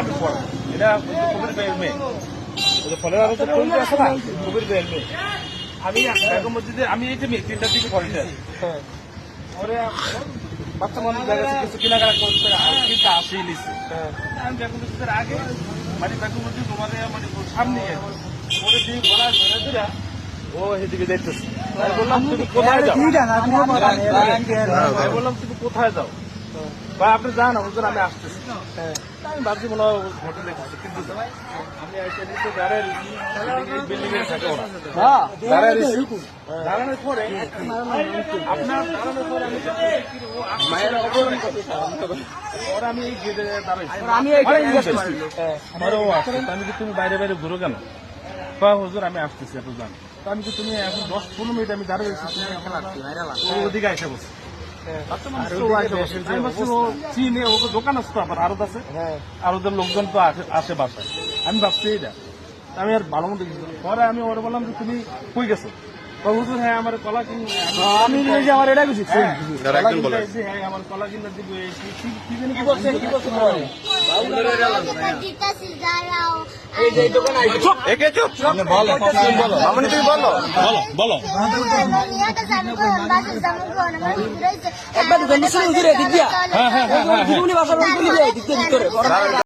আমি পড়াই। এটা কবির ভাইয়ের মেয়ে, ফলের আরো যে কোনটা আছে না, কবির ভাইয়ের মেয়ে। আমি ঢাকা মসজিদে আমি এই যে মেয়ে 3টার দিকে পড়াইতে আসি। ওরে বাচ্চা মানুষ দেখা যাচ্ছে কিছু কেনাকাটা করতে কিন্তু আসেই নিচ্ছে। আমি ঢাকা মসজিদের আগে মানে ঢাকা মসজিদ তোমাদের মানে সামনে ওরে দিয়ে বলা ধরে ও সেদিকে দেখতেছি। বললাম তুমি কোথায় যাও? বললাম তুমি কোথায় যাও? বা আপনি যান হুজুর আমি আসতেছি। আমি ভাবছি মনে হয় হোটেলে গেছে, কিন্তু আমি নিচে বিল্ডিং এর থাকে ওরা দাঁড়ানোর পরে আপনার দাঁড়ানোর পরে ওরা আমি এই গেটে দাঁড়াইছি। আমি কি তুমি বাইরে বাইরে ঘুরো কেন? হুজুর আমি আসতেছি এত জান। আমি কি তুমি এখন 10-15 মিনিট আমি দাঁড়িয়ে রয়েছি, ওদিকে এসে বসে চিনে ওকে দোকান আসতো আবার আরো আছে, আর ওদের লোকজন তো আসে বাসায়। আমি ভাবছি এইটা আমি আর ভালো মতো পরে আমি ওরা বললাম যে তুমি কই গেছো? হুজুর হ্যাঁ আমার কলা কিনে আমি আমার এটা বুঝি হ্যাঁ আমার কলা কিনে দিব। একবার